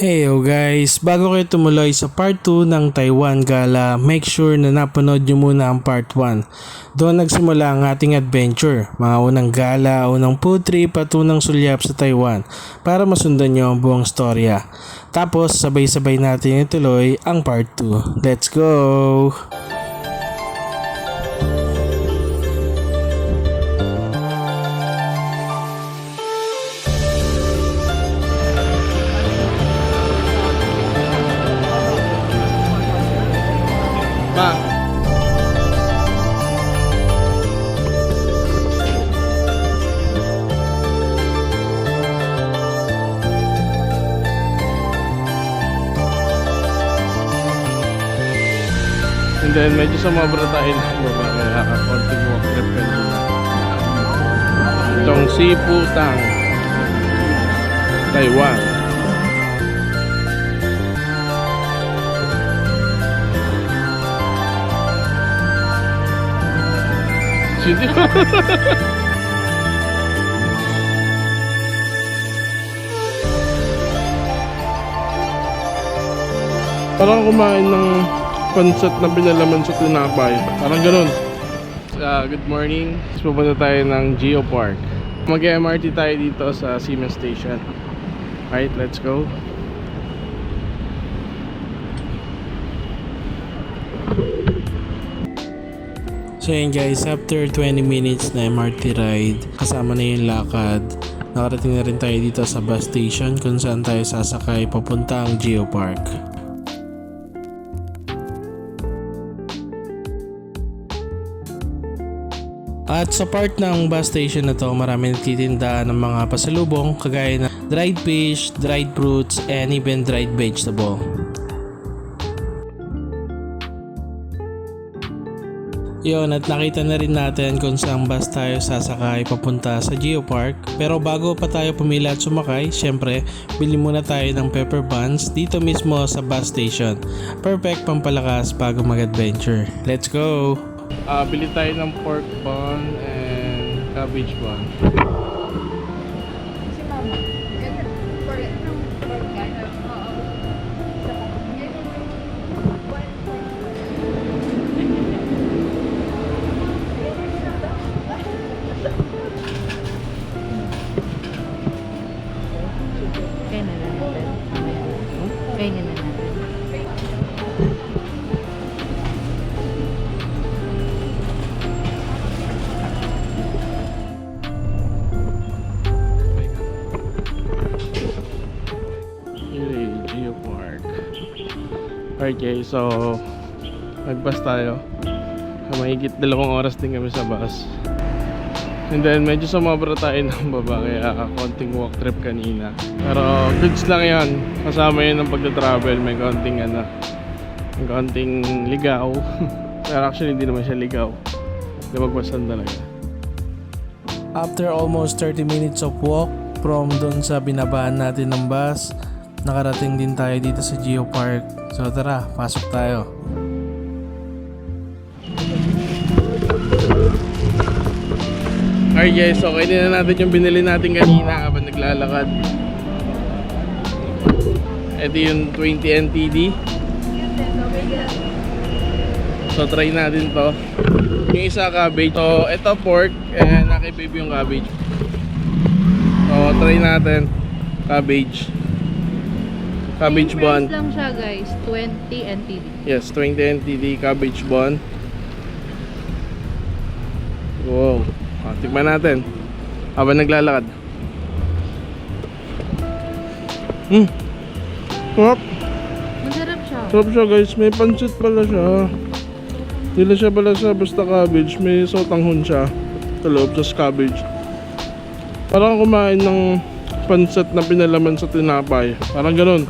Heyo guys, bago kayo tumuloy sa part 2 ng Taiwan Gala, make sure na napanood nyo muna ang part 1. Doon nagsimula ang ating adventure, mga unang gala, unang food trip at unang sulyap sa Taiwan para masundan nyo ang buong storya. Tapos sabay-sabay natin ituloy ang part 2. Let's go! Ma. And then medyo sumobra tayo ng baba kaya konting walk trip kanina. Itong Siputang, Taiwan. Hindi ko. Parang kumain ng pancit na binalaman sa tinapay. Parang ganun. Good morning. Pupunta tayo ng Geopark. Mag-MRT tayo dito sa Siemens Station. Alright, let's go. So yun guys, after 20 minutes na MRT ride, kasama na yung lakad, nakarating na rin tayo dito sa bus station kung saan tayo sasakay papunta ang Geopark. At sa part ng bus station na to, marami nagtitinda ng mga pasalubong kagaya ng dried fish, dried fruits, and even dried vegetable. Yun, at nakita na rin natin kung saan bus tayo sasakay papunta sa Geopark. Pero bago pa tayo pumila at sumakay, syempre, bili muna tayo ng pepper buns dito mismo sa bus station. Perfect pampalakas bago mag-adventure. Let's go! Bili tayo ng pork bun and cabbage bun. Kaya na natin. Geopark. Alright guys, so nag-bus tayo. Mahigit 2 oras din kami sa bus. And then medyo sumobra tayo ng baba kaya konting walk trip kanina. Pero goods lang yan. Kasama yun ng pagta-travel. May konting may konting ligaw. Pero actually hindi naman siya ligaw. Lumagpasan talaga. After almost 30 minutes of walk from doon sa binabaan natin ng bus, nakarating din tayo dito sa Geopark. So tara, pasok tayo. Alright guys, okay din na natin yung binili natin kanina habang naglalakad. Ito yung 20 NTD. So try natin to. Yung isa cabbage. So ito pork and naki-baby yung cabbage. So try natin cabbage. Cabbage bun. Price lang siya guys, 20 NTD. Yes, 20 NTD cabbage bun. Wow. Tikman natin habang naglalakad. Sarap. Masarap siya. Sarap siya guys. May pancit pala siya. Hindi lang siya pala sa basta cabbage. May sotanghon siya sa loob sa cabbage. Parang kumain ng pancit na pinalaman sa tinapay. Parang ganun.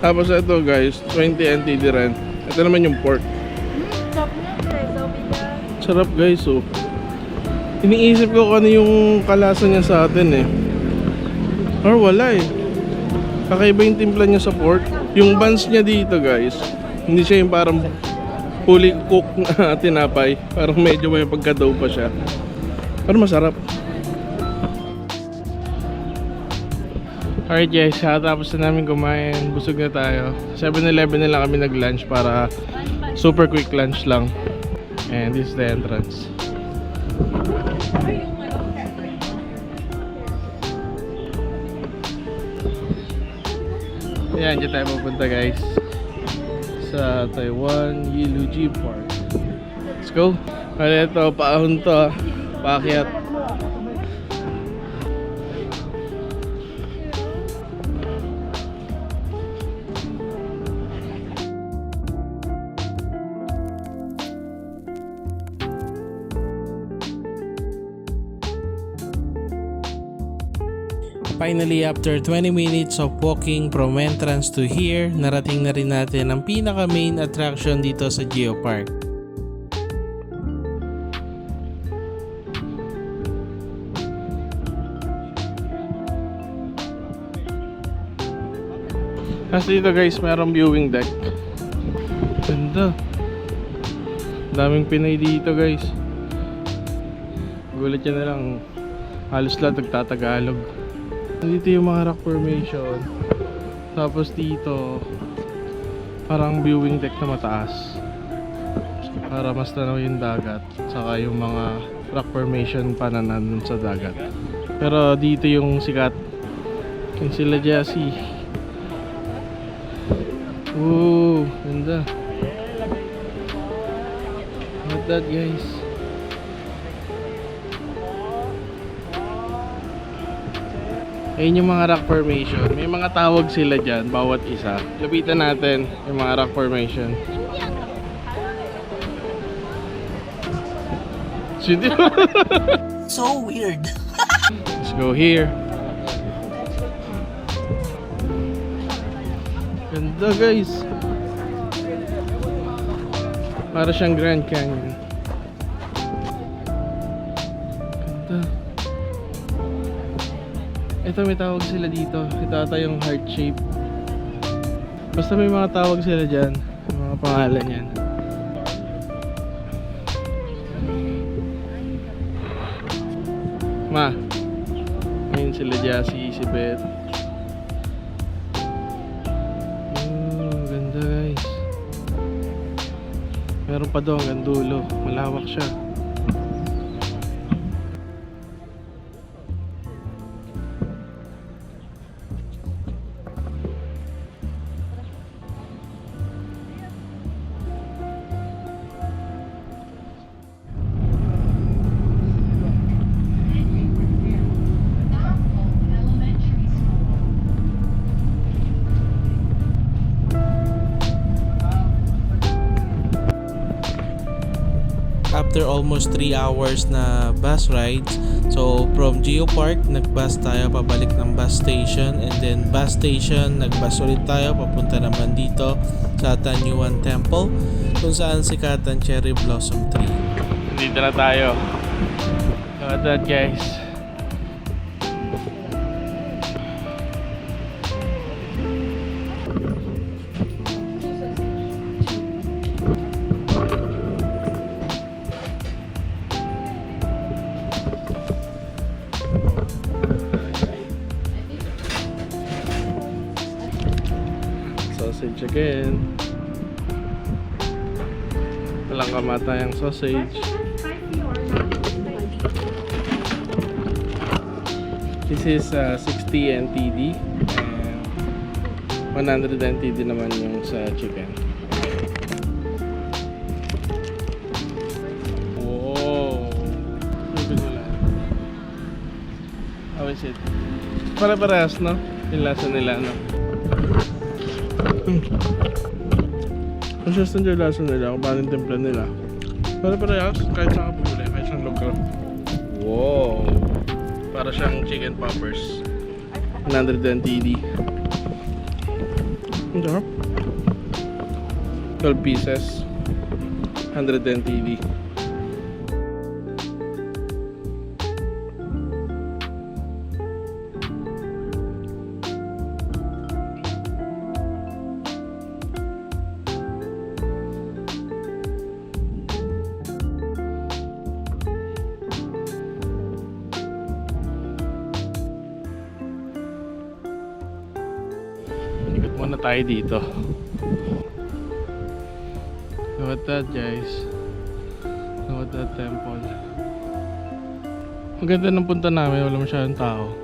Tapos ito guys, 20 NTD rin. Ito naman yung pork. Sarap niya. Sarap guys, oh. Iniisip ko kung ano yung kalasa niya sa atin eh. Or wala eh. Kakaiba yung timpla niya sa pork. Yung buns niya dito guys, hindi siya yung parang fully cooked na tinapay. Parang medyo may pagka-dough pa siya. Pero masarap. Alright guys, tapos na namin kumain. Busog na tayo. 7-Eleven na lang kami nag-lunch para super quick lunch lang. And this is the entrance. Ayan, dyan tayo pupunta guys. Sa Taiwan Yiluji Park. Let's go. Ano ito, paahon to. Paakyat. Finally, after 20 minutes of walking from entrance to here, narating na rin natin ang pinaka main attraction dito sa Geopark. Kasi dito guys, mayroong viewing deck. Ganda. Daming Pinoy dito guys. Gulat yan na lang. Halos lahat nagtatagalog. Dito yung mga rock formation. Tapos dito parang viewing deck na mataas para mas tanaw yung dagat. Saka yung mga rock formation pa na nandun sa dagat. Pero dito yung sikat. Yung sila Jassy. Ooh, ganda. Look at that guys. Ayun yung mga rock formation. May mga tawag sila dyan, bawat isa. Lapitan natin yung mga rock formation. So weird. Let's go here. Ganda guys. Para siyang Grand Canyon. Ganda. Ito may tawag sila dito. Ito ata yung heart shape. Basta may mga tawag sila dyan. May mga pangalan yan. Ma. Ayun sila Jassy, si Beth. Ganda guys. Meron pa doon hanggang dulo. Malawak siya. After almost 3 hours na bus rides, so from Geopark, nag-bus tayo pabalik ng bus station, and then bus station, nag-bus ulit tayo papunta naman dito sa Tanyuan Temple kung saan sikat ang cherry blossom tree. Dito na tayo. Look at that guys. Sausage again. Walang kamatayang sausage. This is 60 NTD and 100 NTD naman yung sa chicken. Wow! Sabi nila. How is it? Pare-parehas, no? Yung lasa nila, no? Consistent yung lasa nila kung paano yung timpla nila. Pare-parehas, kahit saan ka pumuli, kahit saan lugar. Wow! Para siyang chicken poppers. 100 NTD. Ang sarap. 12 pieces. 100 NTD. muna tayo dito. Look at that, guys. Look at that temple. Ang ganda ng punta namin, wala masyadong tao.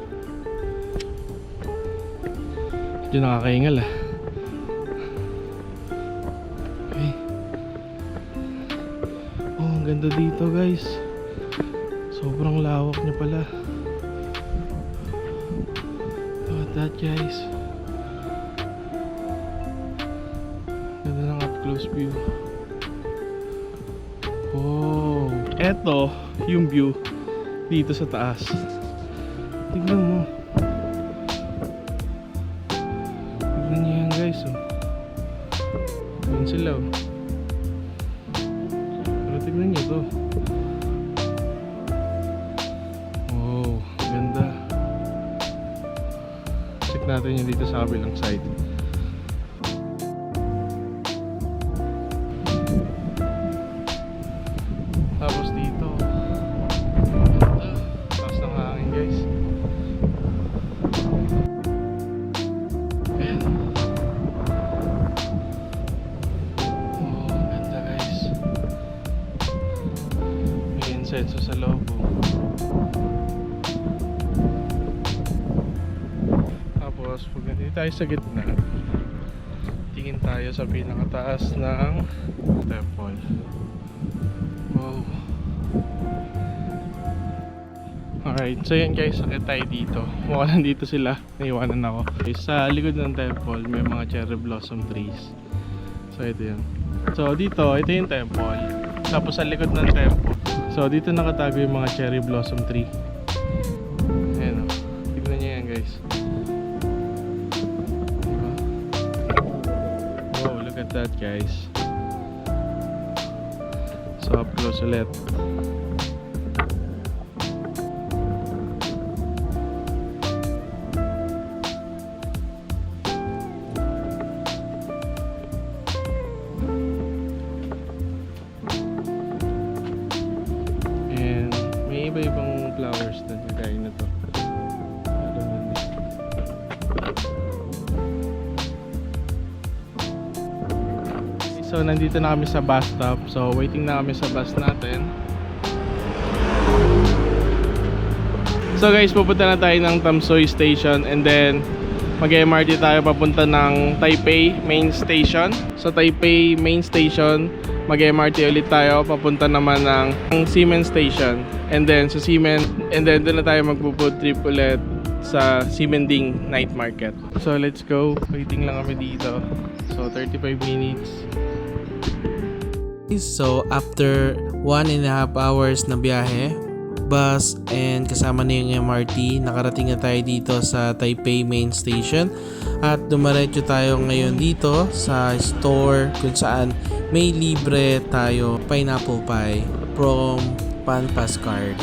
Medyo nakakaingal ah. Okay. Oh, ang ganda dito, guys. Sobrang lawak niya pala. Look at that, guys. Ganda ng up close view. Oh, eto yung view dito sa taas. Tignan mo. Tignan niyo yan, guys. Oh. Tignan sila. Oh. Pero tignan niyo to. Oh, ganda. Check natin yung dito sa kabilang side. Tapos dito, taas ng hangin, guys. Ayan. Oh, ganda, guys. May insenso sa loob. Oh. Tapos pag nandito tayo sa gitna, tingin tayo sa pinakataas ng temple. Wow. Alright, so yan guys, sakit tayo dito. Mukha nandito sila, naiwanan ako. Okay, sa likod ng temple, may mga cherry blossom trees. So ito yun. So dito, ito yung temple. Tapos sa likod ng temple, so dito nakatago yung mga cherry blossom tree. Ayan o, tignan nyo yan guys. Diba? Wow, look at that guys. So up close ulit. And may iba-ibang flowers na kagaya na to. So nandito na kami sa bus stop. So waiting na kami sa bus natin. So guys, pupunta na tayo ng Tamsoy Station and then mag-MRT tayo papunta ng Taipei Main Station. Sa Taipei Main Station, mag-MRT ulit tayo papunta naman ng Ximen Station. And then sa Ximen, and then doon na tayo magpo-food trip ulit sa Ximending Night Market. So let's go. Waiting lang kami dito. So 35 minutes. So after 1.5 hours na biyahe, bus and kasama na yung MRT, nakarating na tayo dito sa Taipei Main Station at dumiretso tayo ngayon dito sa store kung saan may libre tayo pineapple pie from Panpas Card.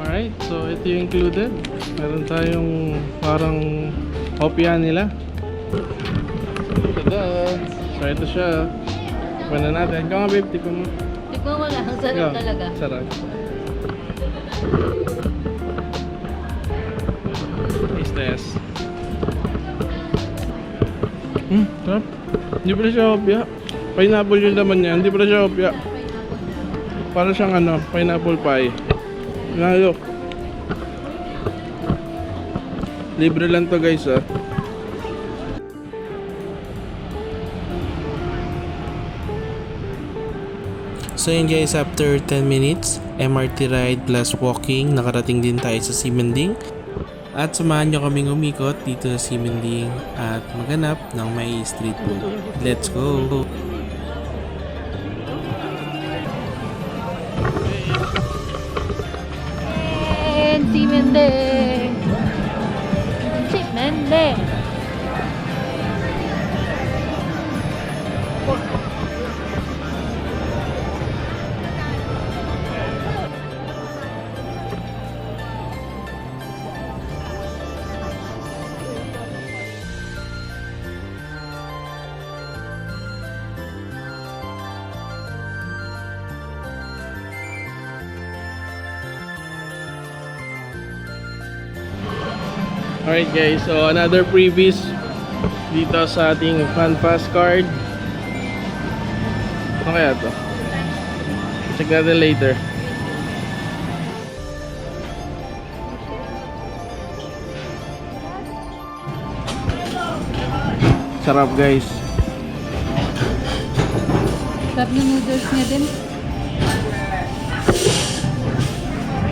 Alright, so ito yung included. Meron tayong parang opya nila. Tada! So ito siya. Tikman na natin. Ikaw nga babe, tikman mo. Tikman mo lang, sarap Ikaw, talaga. Sarap. Taste test. Sarap. Hindi pala siya opya. Pineapple yung laman niya. Hindi pala siya opya. Para siyang ano, pineapple pie. Look. Libre lang to guys ah. So yun guys, after 10 minutes, MRT ride plus walking, nakarating din tayo sa Ximending. At samahan nyo kaming umikot dito sa Ximending at maghanap ng may street food. Let's go! And Ximende. Ximende. Alright guys, so another previous dito sa ating fan pass card. Ano kaya to? Check natin later. Sarap guys. Sarap ng noodles niya din.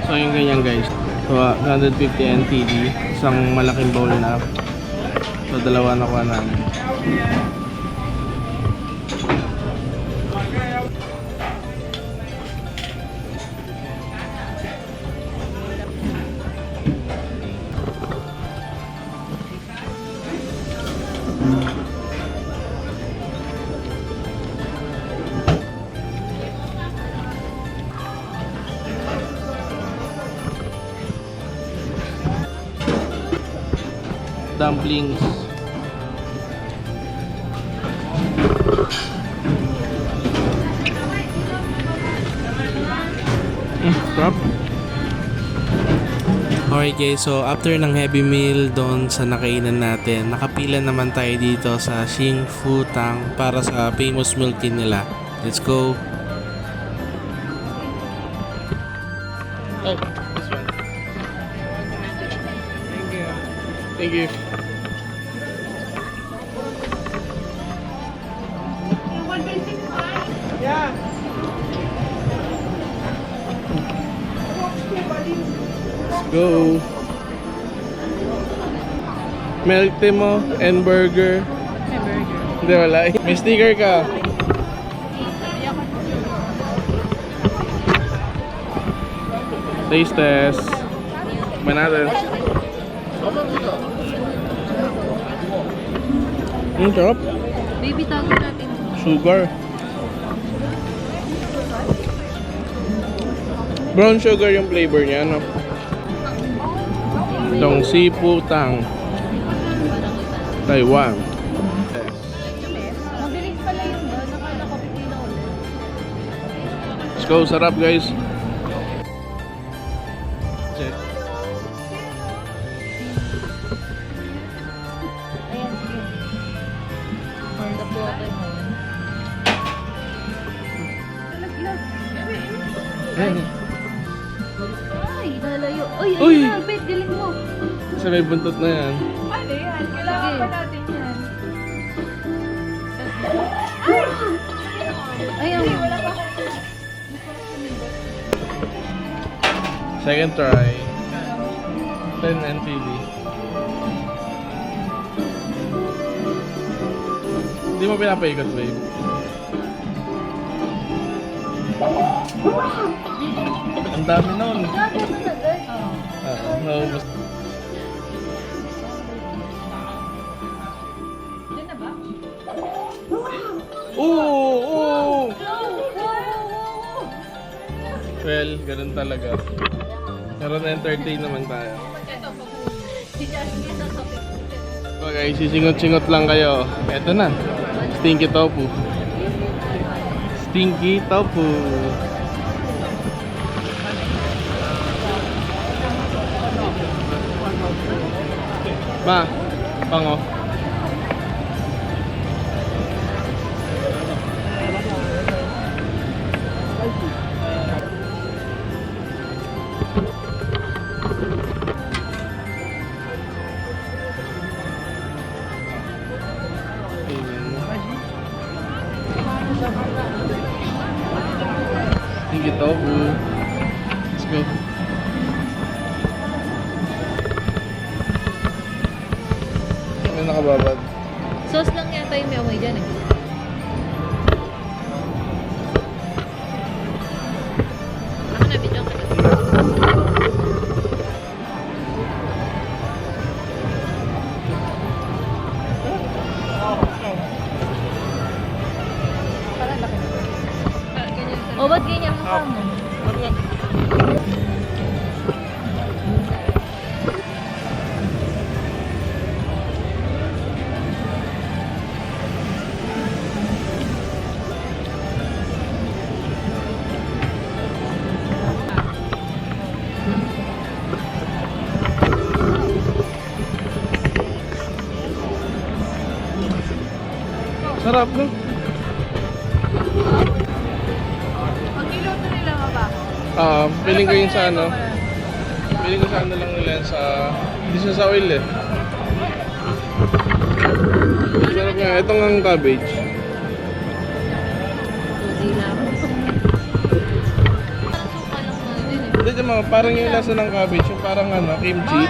So yung ganyan guys. So 150 NTD. Isang malaking bowl na. So dalawa na kuha namin. Dumplings. Sarap. Alright guys, so after ng heavy meal doon sa nakainan natin, nakapila naman tayo dito sa Xing Fu Tang para sa famous milk tea nila. Let's go! Oh, this one. Thank you. Thank you. Yeah. Let's go. Milk tea mo and burger. May burger. Hindi, wala. May sticker ka. Taste test. Ba natin? Sarap. Baby, tago natin. Sugar. Brown sugar yung flavor niya, no? Itong Sipu Tang, Taiwan. Mabilis pala yun doon. Nakala ko pipila ulit. Let's go, sarap guys. Check. Ayan, sige. Hold up po ako mo. Ay, nalayo. Uy, Uy! ayun na, bet, galing mo. Kasi may buntot na yan. Ano yan? Kailangan pa natin yan. Ayaw. Wala pa ako. Second try. 10 NTD. Hindi mo pinapaikot, babe. Ang dami nun. Grabe mo na, guys. Naubos. Yan na ba? Oo! Well, ganun talaga. Pero na-entertain naman tayo. Okay, sisingot-singot lang kayo. Eto na. Stinky tofu. Stinky tofu. Ma, pango. Stinky tofu. Let's go. Ano nakababad? Sauce lang yata yung may amoy dyan eh. Ako na, video ka na. O, ba't ganyan mukha mo? Sarap, no? Pag niluto nila ba? Feeling ko yun sa ano. Feeling ko sa ano lang nila sa... Hindi siya sa oil eh. Sarap nga. Itong ang cabbage. Hindi na. Parang suka lang na din eh. Hindi, parang yung lasa ng cabbage. Yung parang ano, kimchi.